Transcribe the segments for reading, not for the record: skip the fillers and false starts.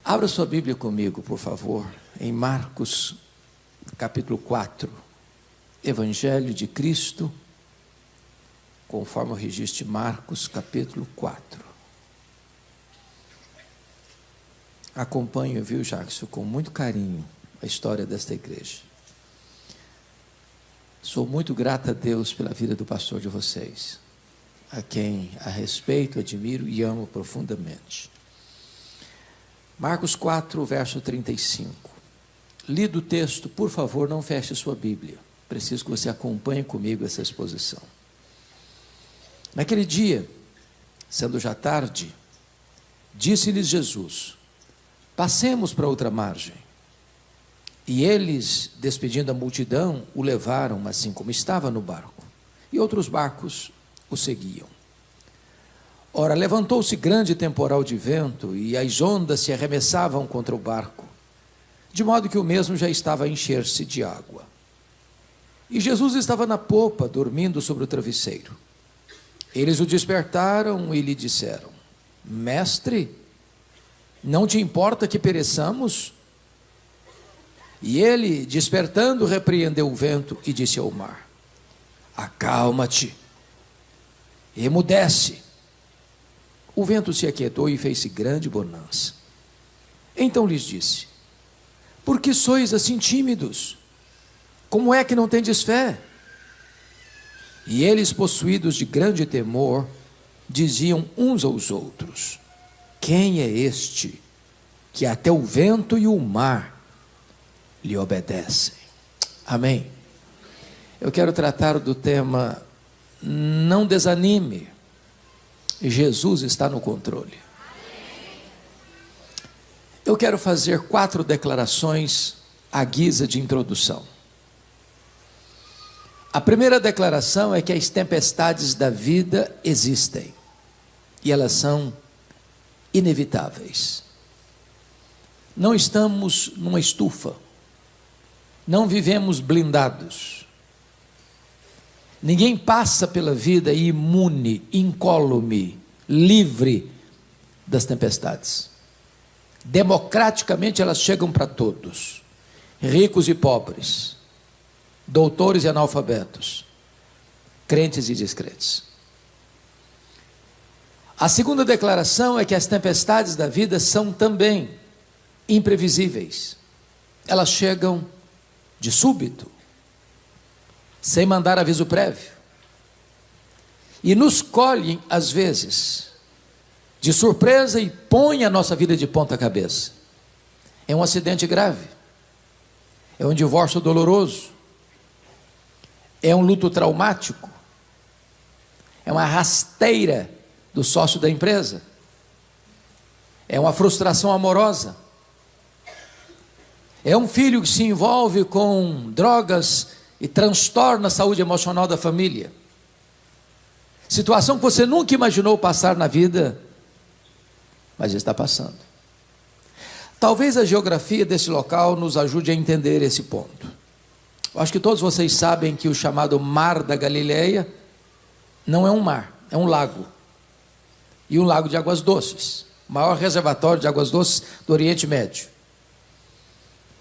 Abra sua Bíblia comigo, por favor, em Marcos, capítulo 4. Evangelho de Cristo, conforme o registro de Marcos, capítulo 4. Acompanho, viu, Jackson, com muito carinho a história desta igreja. Sou muito grato a Deus pela vida do pastor de vocês, a quem a respeito, admiro e amo profundamente. Marcos 4, verso 35. Lido o texto, por favor, não feche sua Bíblia. Preciso que você acompanhe comigo essa exposição. Naquele dia, sendo já tarde, disse-lhes Jesus: passemos para outra margem. E eles, despedindo a multidão, o levaram, assim como estava no barco. E outros barcos o seguiam. Ora, levantou-se grande temporal de vento, e as ondas se arremessavam contra o barco, de modo que o mesmo já estava a encher-se de água. E Jesus estava na popa, dormindo sobre o travesseiro. Eles o despertaram e lhe disseram: Mestre, não te importa que pereçamos? E ele, despertando, repreendeu o vento e disse ao mar: acalma-te, emudece. O vento se aquietou e fez-se grande bonança. Então lhes disse: por que sois assim tímidos? Como é que não tendes fé? E eles, possuídos de grande temor, diziam uns aos outros: quem é este que até o vento e o mar lhe obedecem? Amém. Eu quero tratar do tema não desanime, Jesus está no controle. Eu quero fazer 4 declarações à guisa de introdução. A primeira declaração é que as tempestades da vida existem e elas são inevitáveis. Não estamos numa estufa, não vivemos blindados. Ninguém passa pela vida imune, incólume, livre das tempestades. Democraticamente elas chegam para todos, ricos e pobres, doutores e analfabetos, crentes e descrentes. A segunda declaração é que as tempestades da vida são também imprevisíveis. Elas chegam de súbito, sem mandar aviso prévio, e nos colhem às vezes de surpresa e põem a nossa vida de ponta cabeça. É um acidente grave, é um divórcio doloroso, é um luto traumático, é uma rasteira do sócio da empresa, é uma frustração amorosa, é um filho que se envolve com drogas e transtorna a saúde emocional da família. Situação que você nunca imaginou passar na vida, mas está passando. Talvez a geografia desse local nos ajude a entender esse ponto. Eu acho que todos vocês sabem que o chamado Mar da Galileia não é um mar, é um lago. E um lago de águas doces, o maior reservatório de águas doces do Oriente Médio.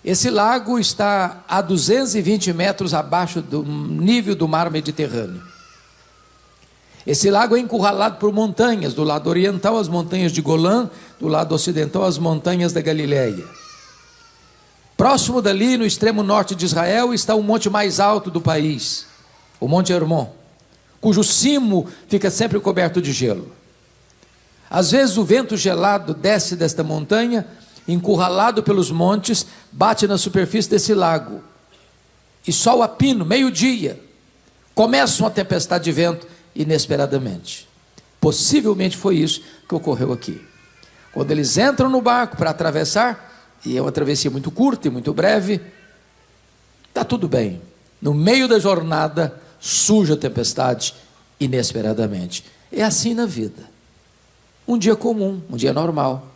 Esse lago está a 220 metros abaixo do nível do mar Mediterrâneo. Esse lago é encurralado por montanhas, do lado oriental as montanhas de Golã, do lado ocidental as montanhas da Galileia. Próximo dali, no extremo norte de Israel, está o monte mais alto do país, o Monte Hermon, cujo cimo fica sempre coberto de gelo. Às vezes o vento gelado desce desta montanha, encurralado pelos montes, bate na superfície desse lago, e sol a pino, meio-dia, começa uma tempestade de vento inesperadamente. Possivelmente foi isso que ocorreu aqui. Quando eles entram no barco para atravessar, e é uma travessia muito curta e muito breve, está tudo bem. No meio da jornada, surge a tempestade inesperadamente. É assim na vida. Um dia comum, um dia normal,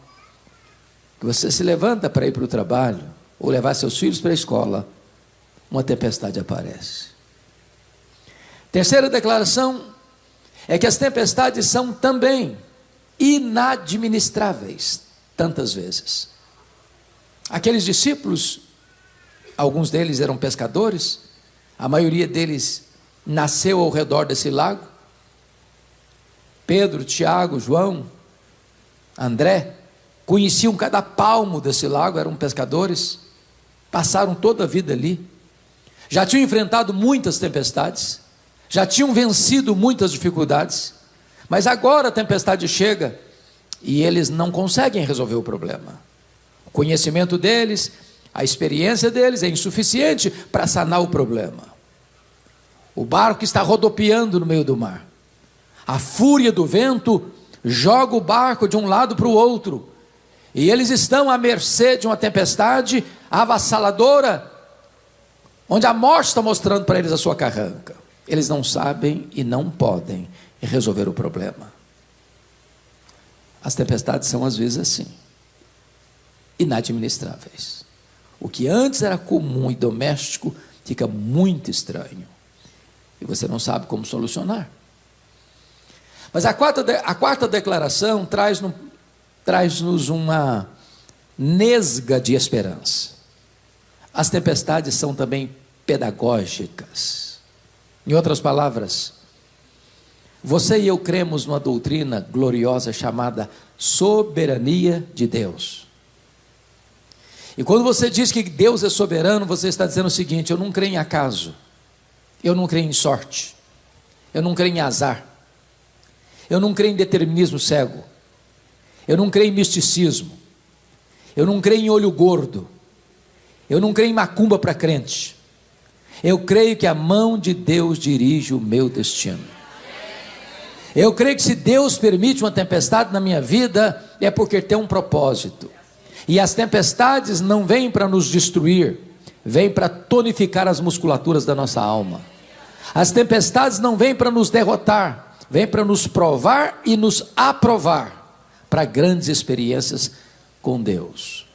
que você se levanta para ir para o trabalho, ou levar seus filhos para a escola, uma tempestade aparece. Terceira declaração é que as tempestades são também inadministráveis, tantas vezes. Aqueles discípulos, alguns deles eram pescadores, a maioria deles nasceu ao redor desse lago. Pedro, Tiago, João, André, conheciam cada palmo desse lago, eram pescadores, passaram toda a vida ali, já tinham enfrentado muitas tempestades, já tinham vencido muitas dificuldades, mas agora a tempestade chega e eles não conseguem resolver o problema. O conhecimento deles, a experiência deles é insuficiente para sanar o problema. O barco está rodopiando no meio do mar, a fúria do vento joga o barco de um lado para o outro, e eles estão à mercê de uma tempestade avassaladora, onde a morte está mostrando para eles a sua carranca. Eles não sabem e não podem resolver o problema. As tempestades são às vezes assim, inadministráveis. O que antes era comum e doméstico fica muito estranho, e você não sabe como solucionar. Mas a quarta declaração traz-nos uma nesga de esperança. As tempestades são também pedagógicas. Em outras palavras, você e eu cremos numa doutrina gloriosa chamada soberania de Deus. E quando você diz que Deus é soberano, você está dizendo o seguinte: eu não creio em acaso, eu não creio em sorte, eu não creio em azar, eu não creio em determinismo cego, eu não creio em misticismo, eu não creio em olho gordo, eu não creio em macumba para crente. Eu creio que a mão de Deus dirige o meu destino. Eu creio que se Deus permite uma tempestade na minha vida, é porque tem um propósito. E as tempestades não vêm para nos destruir, vêm para tonificar as musculaturas da nossa alma. As tempestades não vêm para nos derrotar, vêm para nos provar e nos aprovar para grandes experiências com Deus.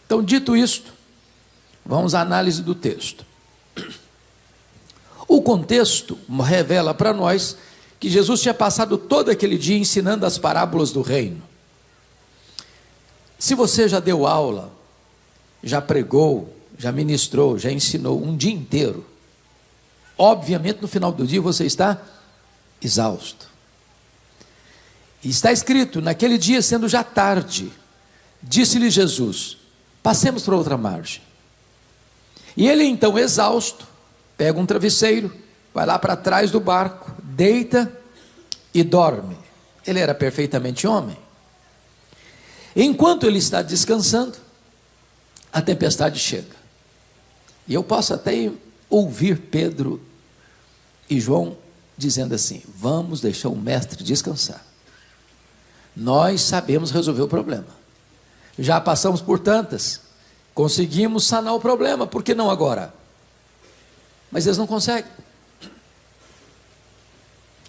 Então, dito isto, vamos à análise do texto. O contexto revela para nós que Jesus tinha passado todo aquele dia ensinando as parábolas do reino. Se você já deu aula, já pregou, já ministrou, já ensinou um dia inteiro, obviamente no final do dia você está exausto. E está escrito: naquele dia, sendo já tarde, disse-lhe Jesus: passemos para outra margem. E ele então, exausto, pega um travesseiro, vai lá para trás do barco, deita e dorme. Ele era perfeitamente homem. Enquanto ele está descansando, a tempestade chega. E eu posso até ouvir Pedro e João dizendo assim: vamos deixar o mestre descansar. Nós sabemos resolver o problema. Já passamos por tantas, conseguimos sanar o problema, por que não agora? Mas eles não conseguem.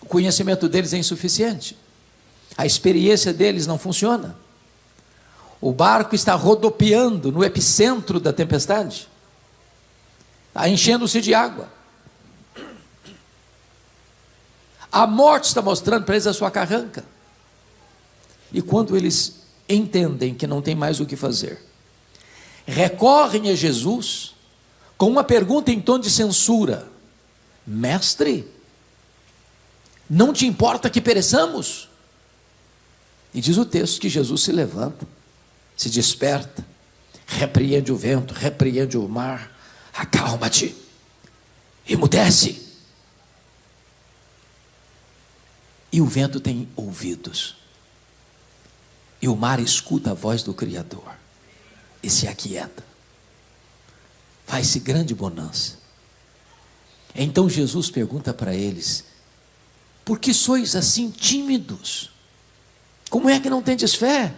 O conhecimento deles é insuficiente, a experiência deles não funciona. O barco está rodopiando no epicentro da tempestade, está enchendo-se de água. A morte está mostrando para eles a sua carranca. E quando eles entendem que não tem mais o que fazer, recorrem a Jesus com uma pergunta em tom de censura: mestre, não te importa que pereçamos? E diz o texto que Jesus se levanta, se desperta, repreende o vento, repreende o mar: acalma-te, emudece. E o vento tem ouvidos, e o mar escuta a voz do Criador e se aquieta. Faz-se grande bonança. Então Jesus pergunta para eles: por que sois assim tímidos? Como é que não tendes fé?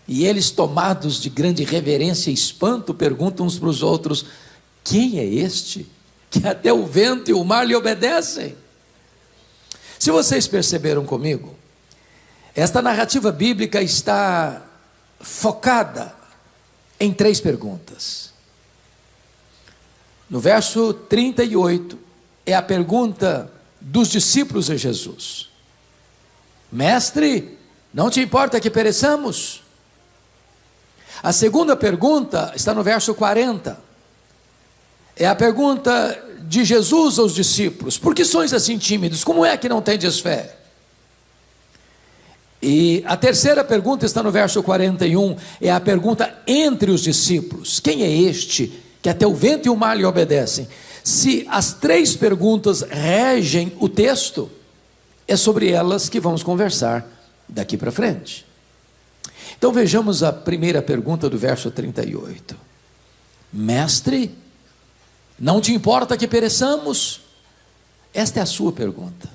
E eles, tomados de grande reverência e espanto, perguntam uns para os outros: quem é este que até o vento e o mar lhe obedecem? Se vocês perceberam comigo, esta narrativa bíblica está focada em 3 perguntas. No verso 38, é a pergunta dos discípulos de Jesus: mestre, não te importa que pereçamos? A segunda pergunta está no verso 40. É a pergunta de Jesus aos discípulos: por que sois assim tímidos? Como é que não tendes fé? E a terceira pergunta está no verso 41, é a pergunta entre os discípulos: quem é este que até o vento e o mar lhe obedecem? Se as três perguntas regem o texto, é sobre elas que vamos conversar daqui para frente. Então vejamos a primeira pergunta do verso 38. Mestre, não te importa que pereçamos? Esta é a sua pergunta.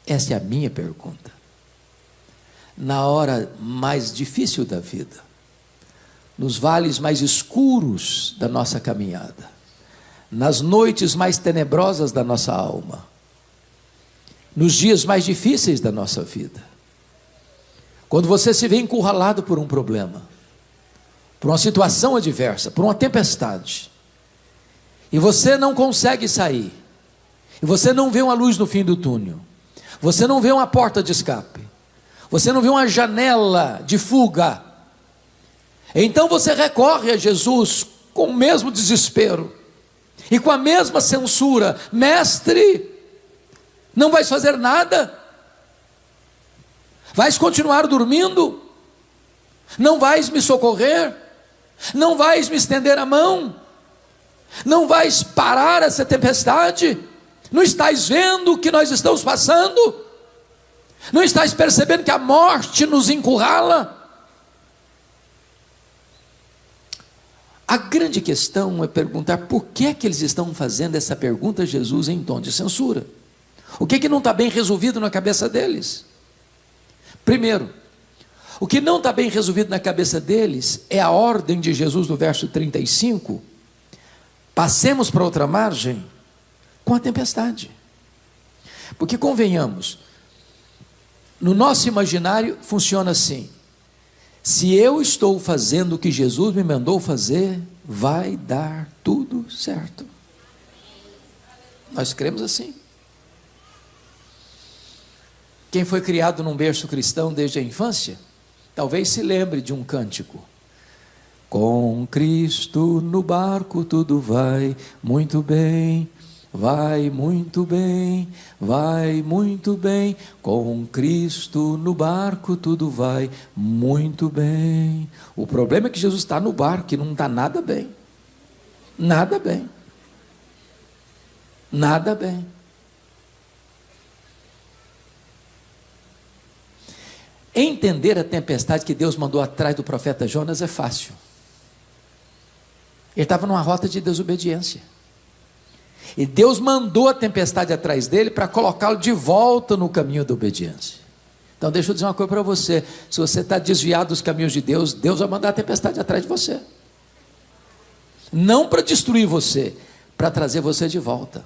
Esta é a minha pergunta. Na hora mais difícil da vida, nos vales mais escuros da nossa caminhada, nas noites mais tenebrosas da nossa alma, nos dias mais difíceis da nossa vida, quando você se vê encurralado por um problema, por uma situação adversa, por uma tempestade, e você não consegue sair, e você não vê uma luz no fim do túnel, você não vê uma porta de escape, você não vê uma janela de fuga, então você recorre a Jesus com o mesmo desespero e com a mesma censura: mestre, não vais fazer nada? Vais continuar dormindo? Não vais me socorrer? Não vais me estender a mão? Não vais parar essa tempestade? Não estás vendo o que nós estamos passando? Não estás percebendo que a morte nos encurrala? A grande questão é perguntar por que é que eles estão fazendo essa pergunta a Jesus em tom de censura. O que é que não está bem resolvido na cabeça deles? Primeiro, o que não está bem resolvido na cabeça deles é a ordem de Jesus no verso 35. Passemos para outra margem com a tempestade. Porque convenhamos, no nosso imaginário funciona assim: se eu estou fazendo o que Jesus me mandou fazer, vai dar tudo certo. Nós cremos assim. Quem foi criado num berço cristão desde a infância, talvez se lembre de um cântico: com Cristo no barco tudo vai muito bem, vai muito bem, vai muito bem. Com Cristo no barco tudo vai muito bem. O problema é que Jesus está no barco e não está nada bem. Nada bem. Nada bem. Entender a tempestade que Deus mandou atrás do profeta Jonas é fácil. Ele estava numa rota de desobediência. E Deus mandou a tempestade atrás dele para colocá-lo de volta no caminho da obediência. Então deixa eu dizer uma coisa para você: se você está desviado dos caminhos de Deus, Deus vai mandar a tempestade atrás de você. Não para destruir você, para trazer você de volta.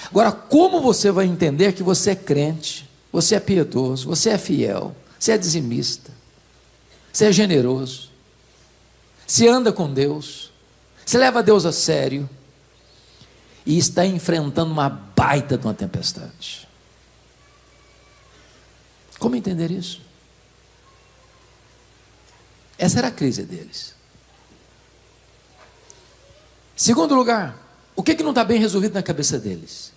Agora, como você vai entender que você é crente, você é piedoso, você é fiel, você é dizimista, você é generoso, você anda com Deus, você leva Deus a sério, e está enfrentando uma baita de uma tempestade? Como entender isso? Essa era a crise deles. Segundo lugar, o que não está bem resolvido na cabeça deles?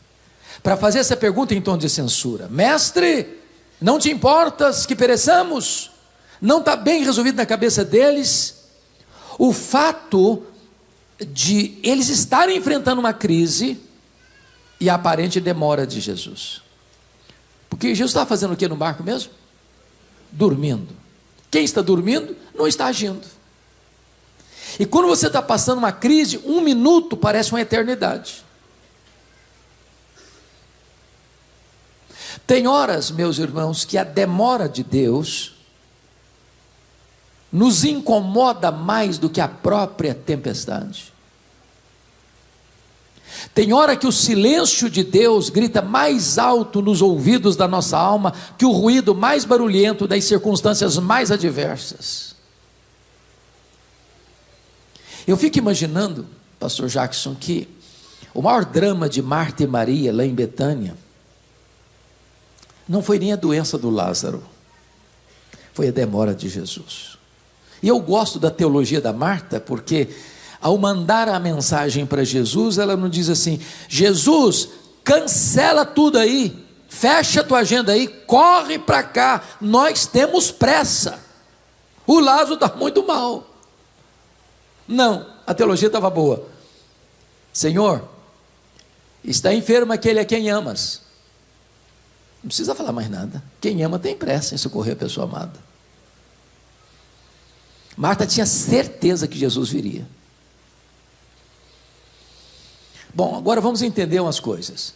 Para fazer essa pergunta em tom de censura: mestre, não te importas que pereçamos? Não está bem resolvido na cabeça deles o fato de eles estarem enfrentando uma crise e a aparente demora de Jesus. Porque Jesus estava fazendo o que no barco mesmo? Dormindo. Quem está dormindo não está agindo. E quando você está passando uma crise, 1 minuto parece uma eternidade. Tem horas, meus irmãos, que a demora de Deus nos incomoda mais do que a própria tempestade. Tem hora que o silêncio de Deus grita mais alto nos ouvidos da nossa alma que o ruído mais barulhento das circunstâncias mais adversas. Eu fico imaginando, pastor Jackson, que o maior drama de Marta e Maria lá em Betânia não foi nem a doença do Lázaro, foi a demora de Jesus. E eu gosto da teologia da Marta, porque ao mandar a mensagem para Jesus, ela não diz assim: Jesus, cancela tudo aí, fecha a tua agenda aí, corre para cá, nós temos pressa, o Lázaro está muito mal. Não, a teologia estava boa. Senhor, está enfermo aquele a quem amas. Não precisa falar mais nada. Quem ama tem pressa em socorrer a pessoa amada. Marta tinha certeza que Jesus viria. Bom, agora vamos entender umas coisas.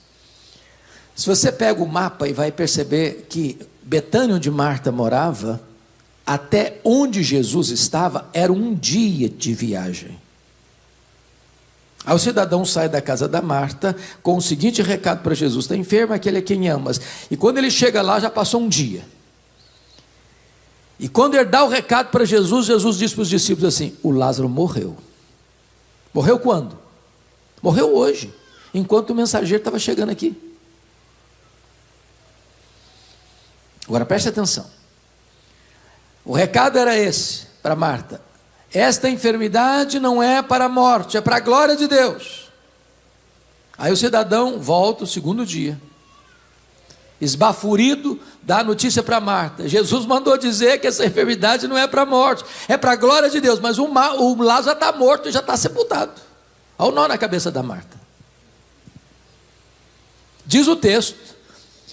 Se você pega o mapa e vai perceber que Betânia, onde Marta morava, até onde Jesus estava, era um dia de viagem. Aí o cidadão sai da casa da Marta com o seguinte recado para Jesus: está enfermo aquele a quem amas. E quando ele chega lá, já passou um dia. E quando ele dá o recado para Jesus, Jesus diz para os discípulos assim: o Lázaro morreu. Morreu quando? Morreu hoje, enquanto o mensageiro estava chegando aqui. Agora preste atenção. O recado era esse para Marta: esta enfermidade não é para a morte, é para a glória de Deus. Aí o cidadão volta o segundo dia, esbaforido, dá a notícia para Marta: Jesus mandou dizer que essa enfermidade não é para a morte, é para a glória de Deus, mas o Lázaro já está morto e já está sepultado. Olha o nó na cabeça da Marta. Diz o texto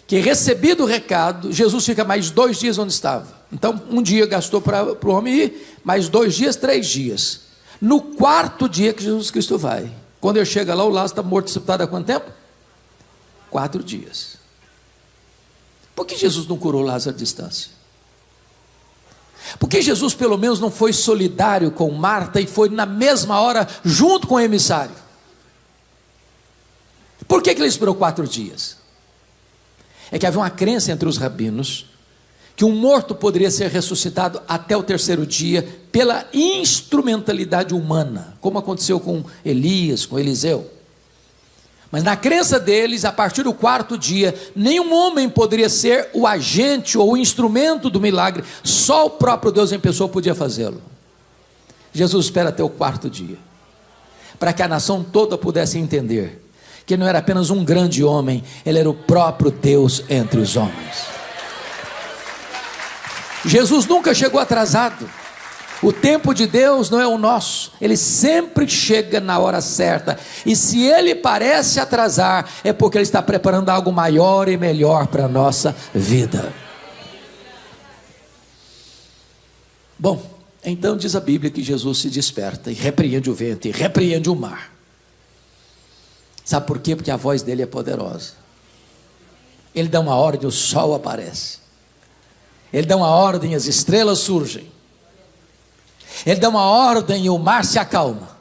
que, recebido o recado, Jesus fica mais 2 dias onde estava. Então, um dia gastou para o homem ir, mais 2 dias, 3 dias. No 4º dia que Jesus Cristo vai. Quando ele chega lá, o Lázaro está morto e sepultado há quanto tempo? 4 dias. Por que Jesus não curou Lázaro à distância? Por que Jesus pelo menos não foi solidário com Marta e foi na mesma hora junto com o emissário? Por que ele esperou 4 dias? É que havia uma crença entre os rabinos que um morto poderia ser ressuscitado até o 3º dia pela instrumentalidade humana, como aconteceu com Elias, com Eliseu. Mas na crença deles, a partir do 4º dia, nenhum homem poderia ser o agente ou o instrumento do milagre, só o próprio Deus em pessoa podia fazê-lo. Jesus espera até o 4º dia, para que a nação toda pudesse entender que não era apenas um grande homem, ele era o próprio Deus entre os homens. Jesus nunca chegou atrasado. O tempo de Deus não é o nosso, ele sempre chega na hora certa, e se ele parece atrasar, é porque ele está preparando algo maior e melhor para a nossa vida. Bom, então diz a Bíblia que Jesus se desperta e repreende o vento e repreende o mar. Sabe por quê? Porque a voz dele é poderosa. Ele dá uma ordem, o sol aparece. Ele dá uma ordem, as estrelas surgem. Ele dá uma ordem e o mar se acalma.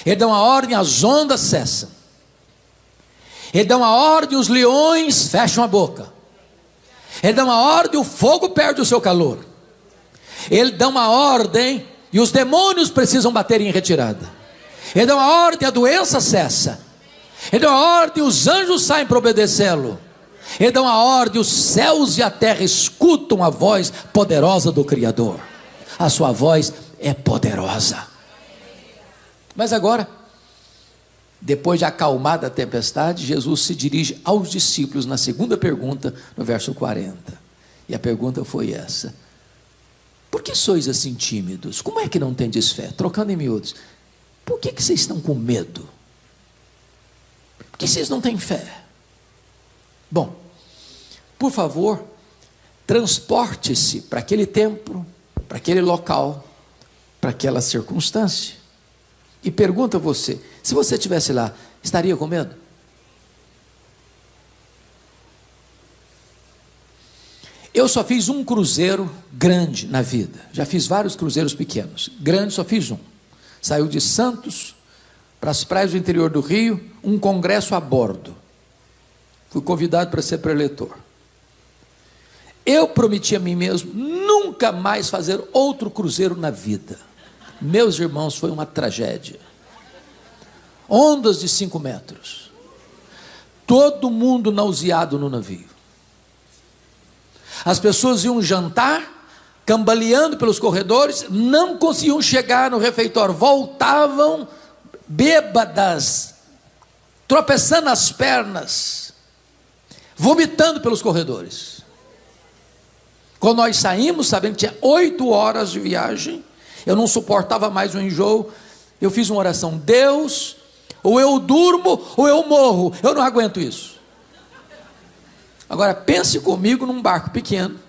Ele dá uma ordem, as ondas cessam. Ele dá uma ordem, os leões fecham a boca. Ele dá uma ordem, o fogo perde o seu calor. Ele dá uma ordem e os demônios precisam bater em retirada. Ele dá uma ordem, a doença cessa. Ele dá uma ordem, os anjos saem para obedecê-lo. Ele dá uma ordem, os céus e a terra escutam a voz poderosa do Criador. A sua voz é poderosa. Mas agora, depois de acalmada a tempestade, Jesus se dirige aos discípulos na segunda pergunta, no verso 40. E a pergunta foi essa: por que sois assim tímidos? Como é que não tendes fé? Trocando em miúdos, por que vocês estão com medo? Por que vocês não têm fé? Bom, por favor, transporte-se para aquele tempo, para aquele local, para aquela circunstância, e pergunta a você: se você estivesse lá, estaria com medo? Eu só fiz um cruzeiro grande na vida, já fiz vários cruzeiros pequenos, grande só fiz um. Saiu de Santos para as praias do interior do Rio, um congresso a bordo. Fui convidado para ser preletor. Eu prometi a mim mesmo nunca mais fazer outro cruzeiro na vida. Meus irmãos, foi uma tragédia. Ondas de 5 metros. Todo mundo nauseado no navio. As pessoas iam jantar, cambaleando pelos corredores, não conseguiam chegar no refeitório, voltavam bêbadas, tropeçando as pernas, vomitando pelos corredores. Quando nós saímos, sabendo que tinha 8 horas de viagem, eu não suportava mais o enjoo, eu fiz uma oração: Deus, ou eu durmo ou eu morro, eu não aguento isso. Agora pense comigo num barco pequeno,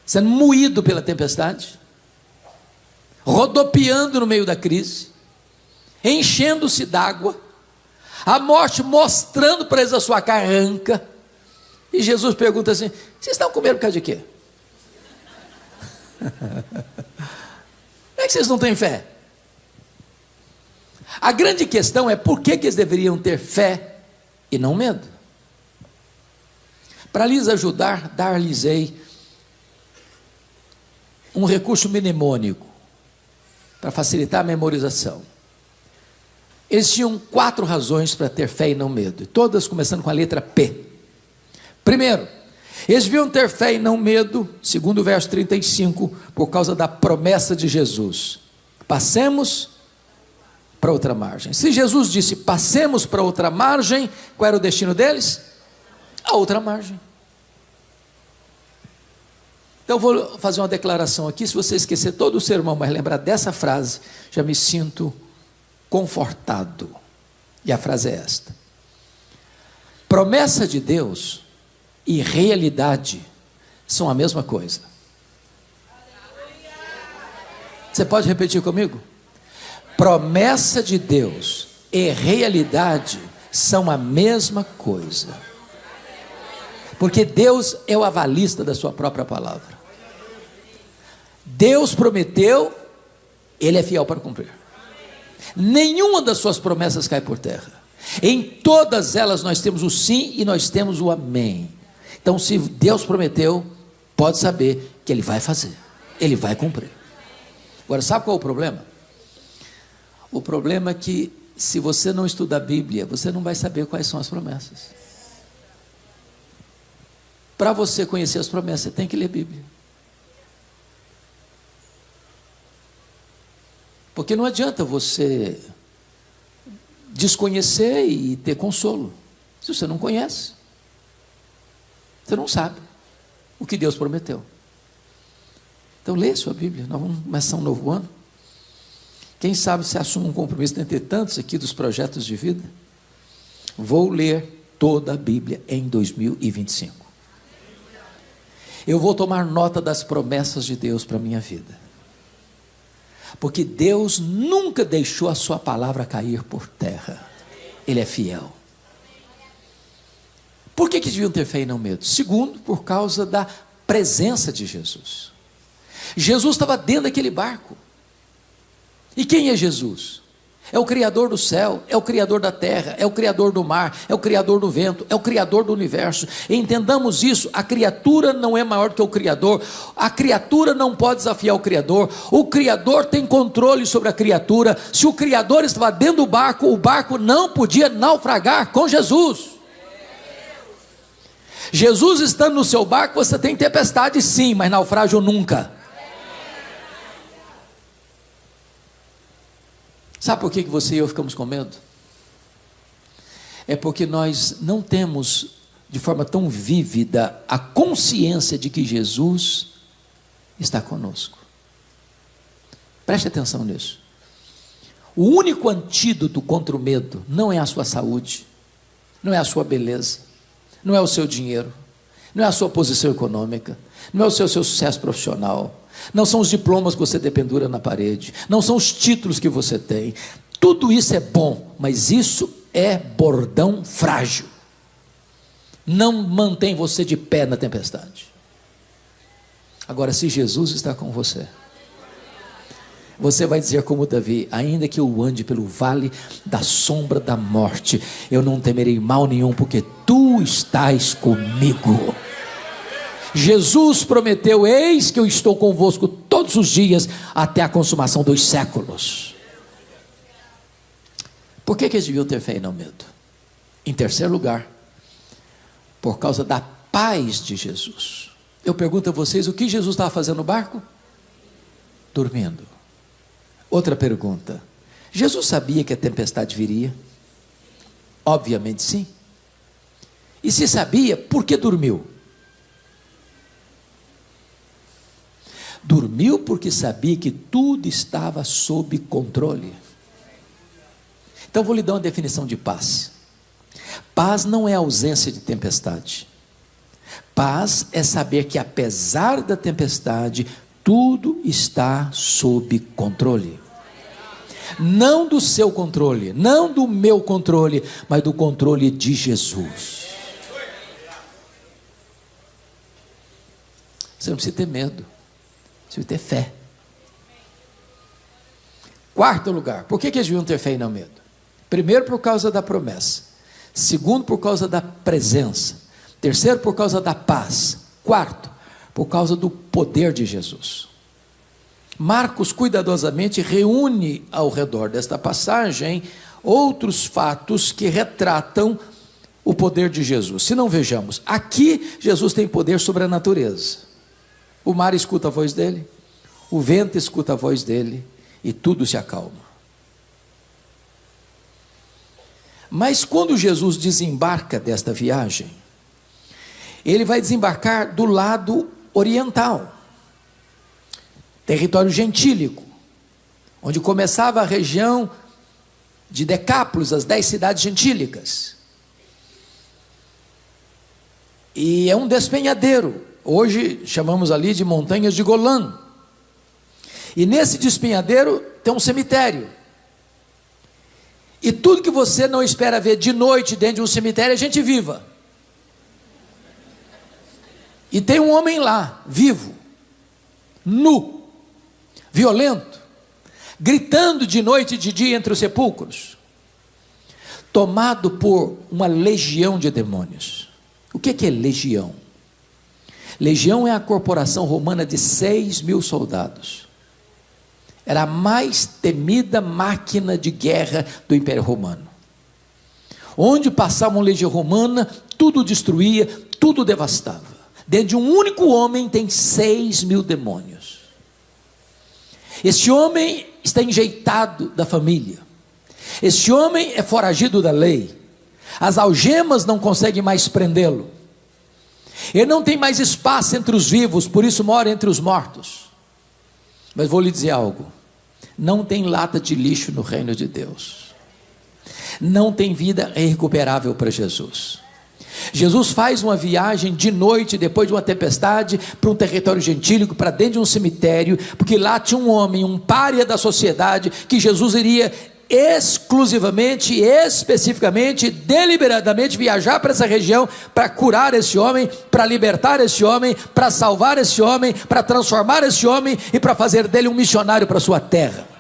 sendo moído pela tempestade, rodopiando no meio da crise, enchendo-se d'água, a morte mostrando para eles a sua carranca, e Jesus pergunta assim: vocês estão com medo por causa de quê? É que vocês não têm fé? A grande questão é por que eles deveriam ter fé e não medo. Para lhes ajudar, dar-lhes-ei um recurso mnemônico para facilitar a memorização. Eles tinham 4 razões para ter fé e não medo, todas começando com a letra P. Primeiro, eles deviam ter fé e não medo, segundo o verso 35, por causa da promessa de Jesus: passemos para outra margem. Se Jesus disse passemos para outra margem, qual era o destino deles? A outra margem. Então eu vou fazer uma declaração aqui. Se você esquecer todo o sermão, mas lembrar dessa frase, já me sinto confortado. E a frase é esta: promessa de Deus e realidade são a mesma coisa. Você pode repetir comigo? Promessa de Deus e realidade são a mesma coisa, porque Deus é o avalista da sua própria palavra. Deus prometeu, Ele é fiel para cumprir. Nenhuma das suas promessas cai por terra. Em todas elas nós temos o sim e nós temos o amém. Então, se Deus prometeu, pode saber que Ele vai fazer, Ele vai cumprir. Agora, sabe qual é o problema? O problema é que, se você não estudar a Bíblia, você não vai saber quais são as promessas. Para você conhecer as promessas, você tem que ler a Bíblia. Porque não adianta você desconhecer e ter consolo, se você não conhece. Você não sabe o que Deus prometeu. Então leia sua Bíblia. Nós vamos começar um novo ano. Quem sabe você assume um compromisso dentre tantos aqui dos projetos de vida. Vou ler toda a Bíblia em 2025. Eu vou tomar nota das promessas de Deus para a minha vida, porque Deus nunca deixou a sua palavra cair por terra. Ele é fiel. Por que deviam ter fé e não medo? Segundo, por causa da presença de Jesus. Jesus estava dentro daquele barco. E quem é Jesus? É o Criador do céu, é o Criador da terra, é o Criador do mar, é o Criador do vento, é o Criador do universo. Entendamos isso: a criatura não é maior que o Criador, a criatura não pode desafiar o Criador tem controle sobre a criatura. Se o Criador estava dentro do barco, o barco não podia naufragar com Jesus. Jesus estando no seu barco, você tem tempestade sim, mas naufrágio nunca. Sabe por que você e eu ficamos com medo? É porque nós não temos de forma tão vívida a consciência de que Jesus está conosco. Preste atenção nisso. O único antídoto contra o medo não é a sua saúde, não é a sua beleza, não é o seu dinheiro, não é a sua posição econômica, não é o seu sucesso profissional, não são os diplomas que você dependura na parede, não são os títulos que você tem. Tudo isso é bom, mas isso é bordão frágil, não mantém você de pé na tempestade. Agora, se Jesus está com você, você vai dizer como Davi: ainda que eu ande pelo vale da sombra da morte, eu não temerei mal nenhum, porque tu estás comigo. Jesus prometeu: eis que eu estou convosco todos os dias, até a consumação dos séculos. Por que eles deviam ter fé e não medo? Em terceiro lugar, por causa da paz de Jesus. Eu pergunto a vocês, o que Jesus estava fazendo no barco? Dormindo. Outra pergunta: Jesus sabia que a tempestade viria? Obviamente sim. E se sabia, por que dormiu? Dormiu porque sabia que tudo estava sob controle. Então vou lhe dar uma definição de paz. Paz não é ausência de tempestade. Paz é saber que apesar da tempestade, tudo está sob controle. Não do seu controle, não do meu controle, mas do controle de Jesus. Você não precisa ter medo, você precisa ter fé. Quarto lugar, por que eles deviam ter fé e não medo? Primeiro, por causa da promessa. Segundo, por causa da presença. Terceiro, por causa da paz. Quarto, por causa do poder de Jesus. Marcos cuidadosamente reúne ao redor desta passagem outros fatos que retratam o poder de Jesus. Se não vejamos, aqui Jesus tem poder sobre a natureza. O mar escuta a voz dele, o vento escuta a voz dele e tudo se acalma. Mas quando Jesus desembarca desta viagem, ele vai desembarcar do lado oriental, território gentílico, onde começava a região de Decápolis, as 10 cidades gentílicas. E é um despenhadeiro, hoje chamamos ali de montanhas de Golã. E nesse despenhadeiro tem um cemitério. E tudo que você não espera ver de noite dentro de um cemitério é gente viva. E tem um homem lá, vivo, nu, violento, gritando de noite e de dia entre os sepulcros, tomado por uma legião de demônios. O que é legião? Legião é a corporação romana de 6.000 soldados. Era a mais temida máquina de guerra do Império Romano. Onde passava uma legião romana, tudo destruía, tudo devastava. Dentro de um único homem tem 6.000 demônios. Esse homem está enjeitado da família. Esse homem é foragido da lei. As algemas não conseguem mais prendê-lo. Ele não tem mais espaço entre os vivos, por isso mora entre os mortos. Mas vou lhe dizer algo: não tem lata de lixo no reino de Deus. Não tem vida irrecuperável para Jesus. Jesus faz uma viagem de noite, depois de uma tempestade, para um território gentílico, para dentro de um cemitério, porque lá tinha um homem, um pária da sociedade, que Jesus iria exclusivamente, especificamente, deliberadamente viajar para essa região, para curar esse homem, para libertar esse homem, para salvar esse homem, para transformar esse homem e para fazer dele um missionário para a sua terra.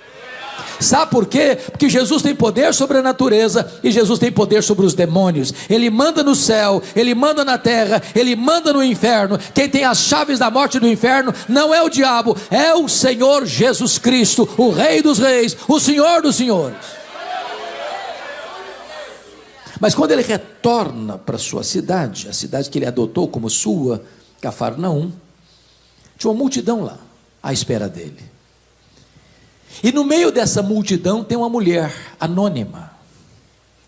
Sabe por quê? Porque Jesus tem poder sobre a natureza e Jesus tem poder sobre os demônios. Ele manda no céu, ele manda na terra, ele manda no inferno. Quem tem as chaves da morte e do inferno não é o diabo, é o Senhor Jesus Cristo, o Rei dos Reis, o Senhor dos Senhores. Mas quando ele retorna para sua cidade, a cidade que ele adotou como sua, Cafarnaum, tinha uma multidão lá à espera dele. E no meio dessa multidão tem uma mulher anônima,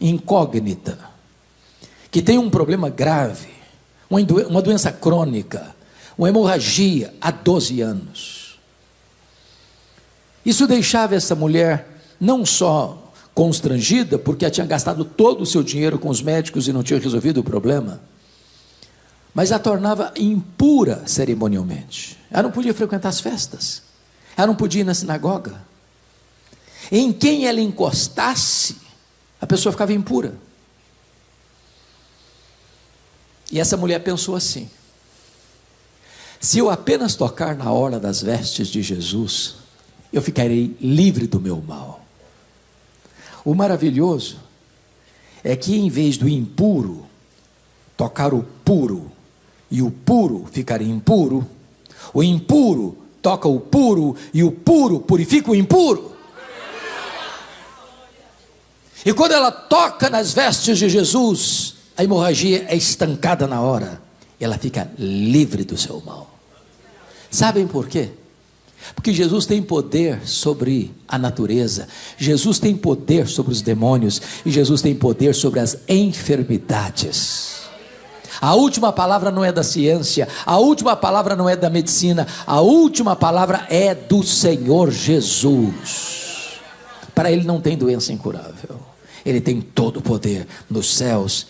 incógnita, que tem um problema grave, uma doença crônica, uma hemorragia há 12 anos. Isso deixava essa mulher não só constrangida, porque ela tinha gastado todo o seu dinheiro com os médicos e não tinha resolvido o problema, mas a tornava impura cerimonialmente. Ela não podia frequentar as festas, ela não podia ir na sinagoga. Em quem ela encostasse, a pessoa ficava impura. E essa mulher pensou assim: se eu apenas tocar na orla das vestes de Jesus, eu ficarei livre do meu mal. O maravilhoso é que em vez do impuro tocar o puro e o puro ficar impuro, o impuro toca o puro e o puro purifica o impuro. E quando ela toca nas vestes de Jesus, a hemorragia é estancada na hora. ela fica livre do seu mal. Sabem por quê? Porque Jesus tem poder sobre a natureza, Jesus tem poder sobre os demônios, e Jesus tem poder sobre as enfermidades. A última palavra não é da ciência, a última palavra não é da medicina, a última palavra é do Senhor Jesus. Para Ele não tem doença incurável, Ele tem todo o poder nos céus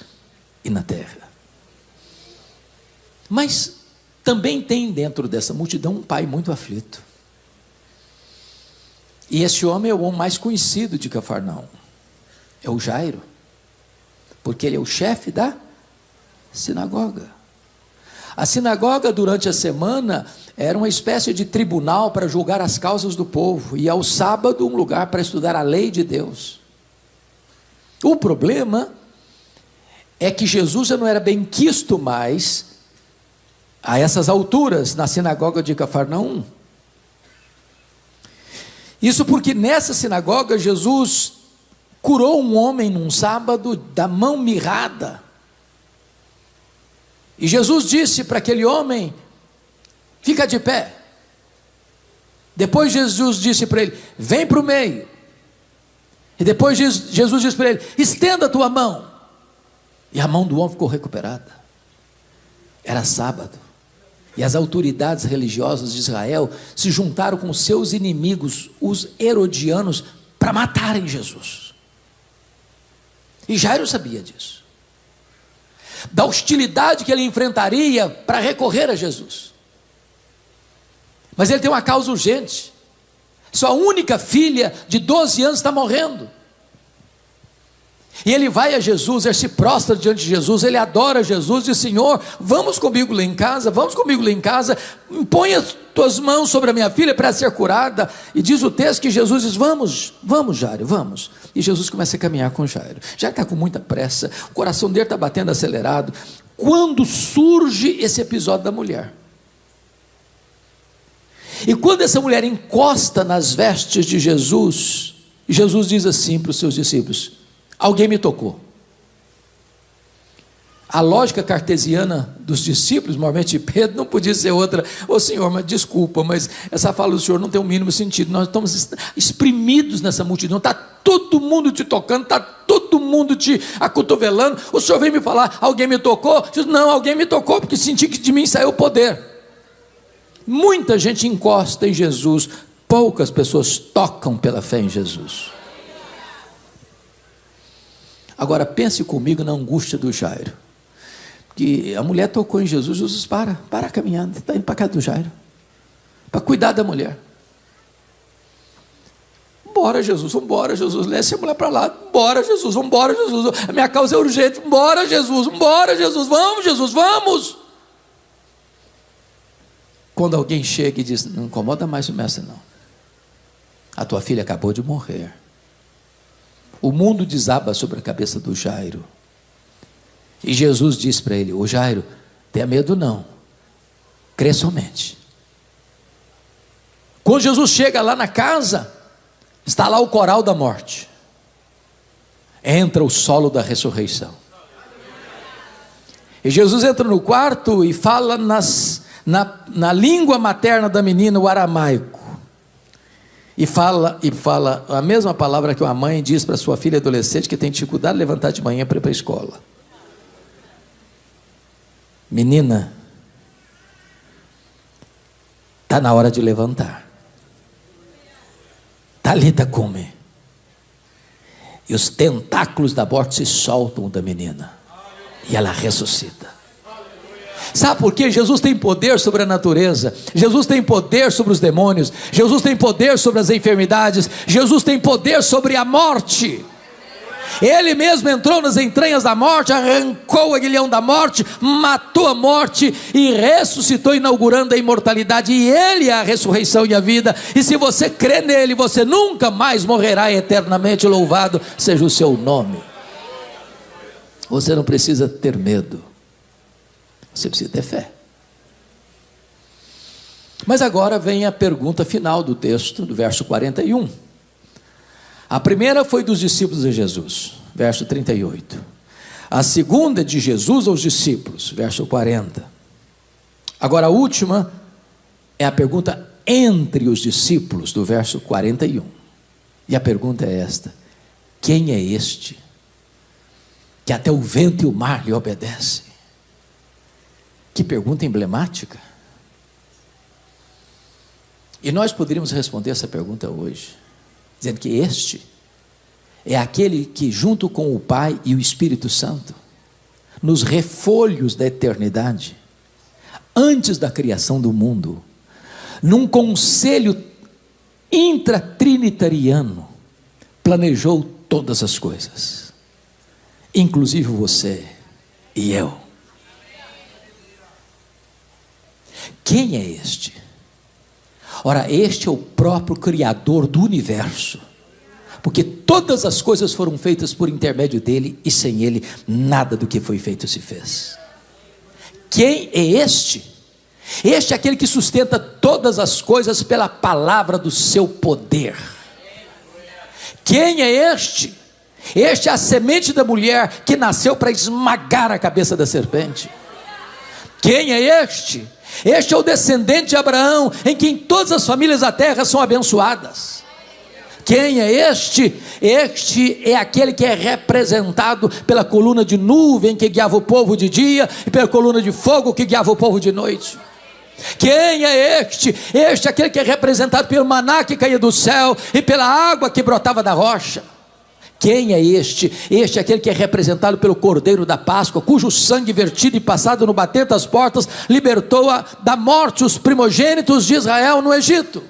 e na terra. Mas também tem dentro dessa multidão um pai muito aflito. E esse homem é o homem mais conhecido de Cafarnaum, é o Jairo, porque ele é o chefe da sinagoga. A sinagoga durante a semana era uma espécie de tribunal para julgar as causas do povo, e ao sábado um lugar para estudar a lei de Deus. O problema é que Jesus já não era bem quisto mais a essas alturas na sinagoga de Cafarnaum. Isso porque nessa sinagoga Jesus curou um homem num sábado da mão mirrada. E Jesus disse para aquele homem: fica de pé. Depois Jesus disse para ele: vem para o meio. E depois Jesus disse para ele: estenda a tua mão. E a mão do homem ficou recuperada. Era sábado. E as autoridades religiosas de Israel se juntaram com seus inimigos, os herodianos, para matarem Jesus. E Jairo sabia disso, da hostilidade que ele enfrentaria para recorrer a Jesus. Mas ele tem uma causa urgente. Sua única filha de 12 anos está morrendo. E ele vai a Jesus, ele se prostra diante de Jesus, ele adora Jesus, diz: Senhor, vamos comigo lá em casa, impõe as tuas mãos sobre a minha filha para ser curada. E diz o texto que Jesus diz: vamos Jairo, vamos. E Jesus começa a caminhar com Jairo. Jairo está com muita pressa, o coração dele está batendo acelerado, quando surge esse episódio da mulher. E quando essa mulher encosta nas vestes de Jesus, Jesus diz assim para os seus discípulos: alguém me tocou. A lógica cartesiana dos discípulos, normalmente Pedro, não podia ser outra: ô Senhor, mas desculpa, mas essa fala do Senhor não tem o mínimo sentido, nós estamos exprimidos nessa multidão, está todo mundo te tocando, está todo mundo te acotovelando, o Senhor vem me falar, alguém me tocou? Diz: não, alguém me tocou, porque senti que de mim saiu o poder. Muita gente encosta em Jesus, poucas pessoas tocam pela fé em Jesus. Agora pense comigo na angústia do Jairo, que a mulher tocou em Jesus. Jesus para a caminhada, está indo para a casa do Jairo, para cuidar da mulher. Bora Jesus, vambora Jesus, leva essa mulher para lá, bora Jesus, vambora Jesus, a minha causa é urgente, bora Jesus, vamos Jesus, vamos. Quando alguém chega e diz: não incomoda mais o mestre não, a tua filha acabou de morrer. O mundo desaba sobre a cabeça do Jairo. E Jesus diz para ele: ô Jairo, tenha medo não, crê somente. Quando Jesus chega lá na casa, está lá o coral da morte. Entra o solo da ressurreição. E Jesus entra no quarto e fala na língua materna da menina, o aramaico. E fala a mesma palavra que uma mãe diz para sua filha adolescente que tem dificuldade de levantar de manhã para ir para a escola: menina, está na hora de levantar. Talita cumi. E os tentáculos da morte se soltam da menina, e ela ressuscita. Sabe por quê? Jesus tem poder sobre a natureza, Jesus tem poder sobre os demônios, Jesus tem poder sobre as enfermidades, Jesus tem poder sobre a morte. Ele mesmo entrou nas entranhas da morte, arrancou o aguilhão da morte, matou a morte e ressuscitou, inaugurando a imortalidade. E Ele é a ressurreição e a vida. E se você crê nele, você nunca mais morrerá eternamente. Louvado seja o seu nome. Você não precisa ter medo, você precisa ter fé. Mas agora vem a pergunta final do texto, do verso 41. A primeira foi dos discípulos de Jesus, verso 38. A segunda é de Jesus aos discípulos, verso 40. Agora a última é a pergunta entre os discípulos, do verso 41. E a pergunta é esta: quem é este que até o vento e o mar lhe obedecem? Que pergunta emblemática. E nós poderíamos responder essa pergunta hoje, dizendo que este é aquele que, junto com o Pai e o Espírito Santo, nos refolhos da eternidade, antes da criação do mundo, num conselho intratrinitariano, planejou todas as coisas, inclusive você e eu. Quem é este? Ora, este é o próprio Criador do universo, porque todas as coisas foram feitas por intermédio dele, e sem ele nada do que foi feito se fez. Quem é este? Este é aquele que sustenta todas as coisas pela palavra do seu poder. Quem é este? Este é a semente da mulher que nasceu para esmagar a cabeça da serpente. Quem é este? Este é o descendente de Abraão, em quem todas as famílias da terra são abençoadas. Quem é este? Este é aquele que é representado pela coluna de nuvem que guiava o povo de dia, e pela coluna de fogo que guiava o povo de noite. Quem é este? Este é aquele que é representado pelo maná que caía do céu, e pela água que brotava da rocha. Quem é este? Este é aquele que é representado pelo Cordeiro da Páscoa, cujo sangue vertido e passado no batente das portas libertou da morte os primogênitos de Israel no Egito.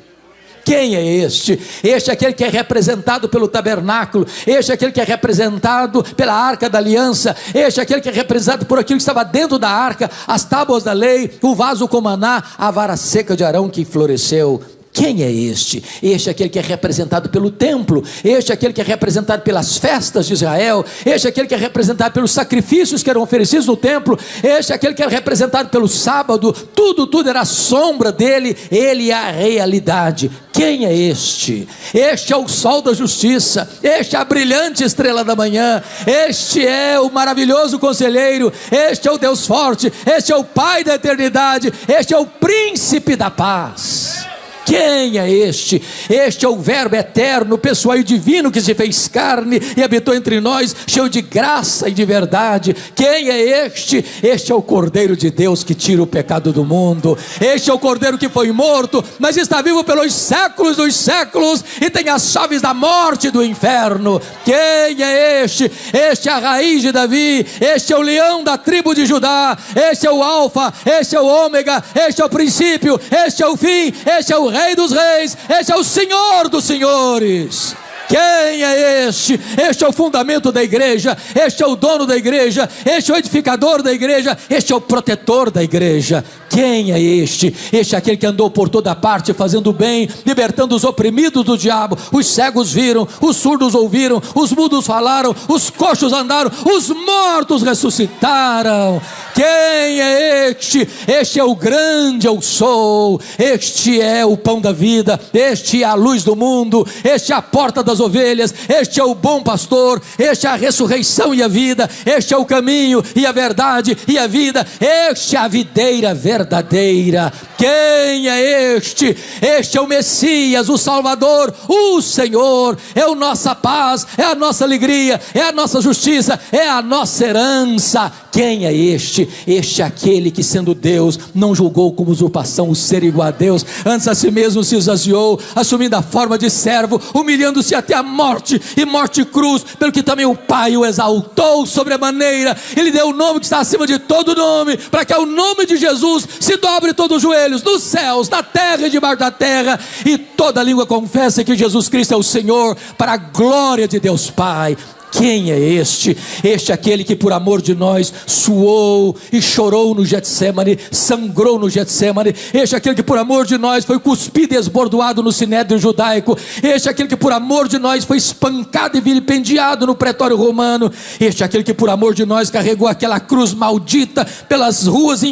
Quem é este? Este é aquele que é representado pelo tabernáculo, este é aquele que é representado pela arca da aliança, este é aquele que é representado por aquilo que estava dentro da arca, as tábuas da lei, o vaso com maná, a vara seca de Arão que floresceu. Quem é este? Este é aquele que é representado pelo templo, este é aquele que é representado pelas festas de Israel, este é aquele que é representado pelos sacrifícios que eram oferecidos no templo, este é aquele que é representado pelo sábado. Tudo era a sombra dele, ele é a realidade. Quem é este? Este é o sol da justiça, este é a brilhante estrela da manhã, este é o maravilhoso conselheiro, este é o Deus forte, este é o Pai da eternidade, este é o príncipe da paz. Quem é este? Este é o Verbo eterno, pessoal e divino, que se fez carne e habitou entre nós, cheio de graça e de verdade. Quem é este? Este é o Cordeiro de Deus que tira o pecado do mundo. Este é o Cordeiro que foi morto, mas está vivo pelos séculos dos séculos e tem as chaves da morte e do inferno. Quem é este? Este é a raiz de Davi, este é o leão da tribo de Judá, este é o alfa, este é o ômega, este é o princípio, este é o fim, este é o Rei dos reis, este é o Senhor dos senhores. Quem é este? Este é o fundamento da igreja, este é o dono da igreja, este é o edificador da igreja, este é o protetor da igreja. Quem é este? Este é aquele que andou por toda parte fazendo bem, libertando os oprimidos do diabo. Os cegos viram, os surdos ouviram, os mudos falaram, os coxos andaram, os mortos ressuscitaram. Quem é este? Este é o grande eu sou, este é o pão da vida, este é a luz do mundo, este é a porta das ovelhas, este é o bom pastor, este é a ressurreição e a vida, este é o caminho e a verdade e a vida, este é a videira verdadeira. Quem é este? Este é o Messias, o Salvador, o Senhor, é a nossa paz, é a nossa alegria, é a nossa justiça, é a nossa herança. Quem é este? Este é aquele que, sendo Deus, não julgou como usurpação o ser igual a Deus, antes a si mesmo se esvaziou, assumindo a forma de servo, humilhando-se até a morte, e morte cruz, pelo que também o Pai o exaltou sobremaneira, ele deu o nome que está acima de todo nome, para que ao nome de Jesus se dobre todos os joelhos, nos céus, na terra e debaixo da terra, e toda língua confesse que Jesus Cristo é o Senhor, para a glória de Deus Pai. Quem é este? Este é aquele que por amor de nós suou e chorou no Getsemane, sangrou no Getsemane. Este é aquele que por amor de nós foi cuspido e esbordoado no sinédrio judaico. Este é aquele que por amor de nós foi espancado e vilipendiado no pretório romano. Este é aquele que por amor de nós carregou aquela cruz maldita pelas ruas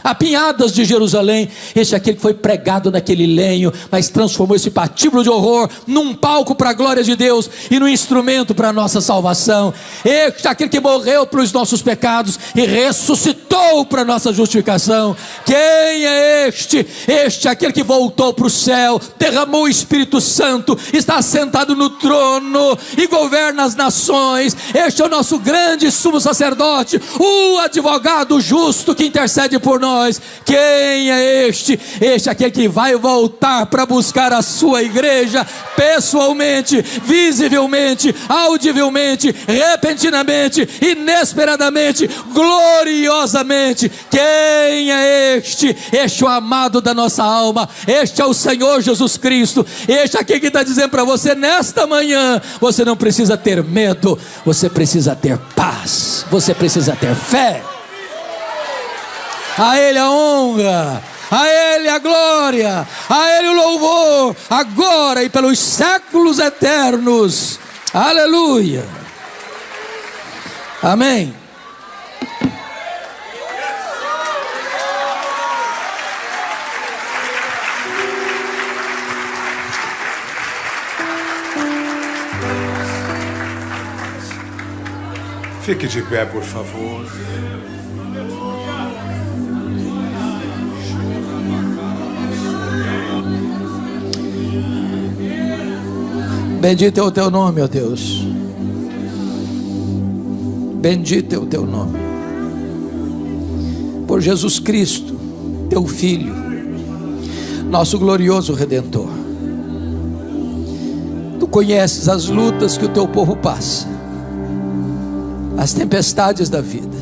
apinhadas de Jerusalém. Este é aquele que foi pregado naquele lenho, mas transformou esse patíbulo de horror num palco para a glória de Deus e num instrumento para a nossa salvação. Este é aquele que morreu pelos nossos pecados e ressuscitou para a nossa justificação. Quem é este? Este é aquele que voltou para o céu, derramou o Espírito Santo, está sentado no trono e governa as nações. Este é o nosso grande sumo sacerdote, o advogado justo que intercede por nós. Quem é este? Este é aquele que vai voltar para buscar a sua igreja pessoalmente, visivelmente, audivelmente, repentinamente, inesperadamente, gloriosamente. Quem é este? Este é o amado da nossa alma, este é o Senhor Jesus Cristo. Este é aquele que está dizendo para você nesta manhã: você não precisa ter medo, você precisa ter paz, você precisa ter fé. A Ele a honra, a Ele a glória, a Ele o louvor, agora e pelos séculos eternos. Aleluia. Amém. Fique de pé, por favor. Bendito é o teu nome, ó Deus. Bendito é o teu nome. Por Jesus Cristo, teu Filho, nosso glorioso Redentor. Tu conheces as lutas que o teu povo passa, as tempestades da vida,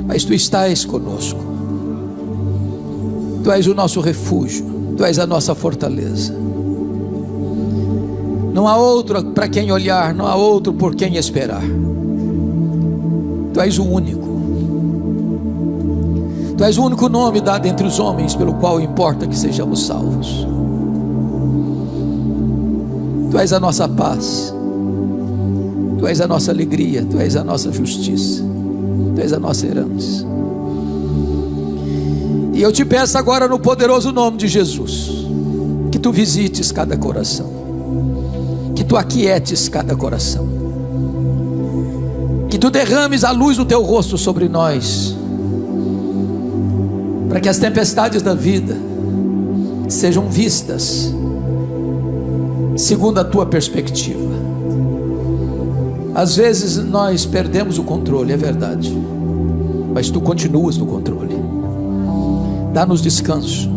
mas tu estás conosco. Tu és o nosso refúgio, tu és a nossa fortaleza. Não há outro para quem olhar, não há outro por quem esperar. Tu és o único. Tu és o único nome dado entre os homens pelo qual importa que sejamos salvos. Tu és a nossa paz, Tu és a nossa alegria, Tu és a nossa justiça, Tu és a nossa herança. E eu te peço agora, no poderoso nome de Jesus, que Tu visites cada coração, que Tu aquietes cada coração, que Tu derrames a luz do Teu rosto sobre nós, para que as tempestades da vida sejam vistas segundo a Tua perspectiva. Às vezes nós perdemos o controle, é verdade, mas Tu continuas no controle. Dá-nos descanso,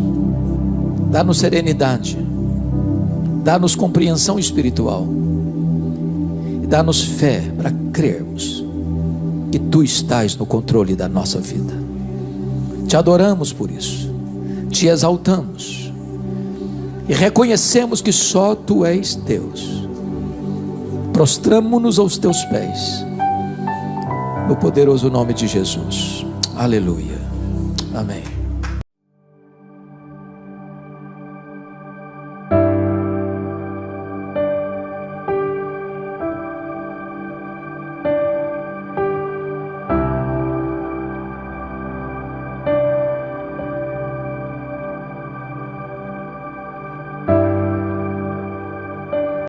dá-nos serenidade, dá-nos compreensão espiritual e dá-nos fé para crermos que Tu estás no controle da nossa vida. Te adoramos por isso, te exaltamos e reconhecemos que só Tu és Deus. Prostramo-nos aos Teus pés, no poderoso nome de Jesus. Aleluia. Amém.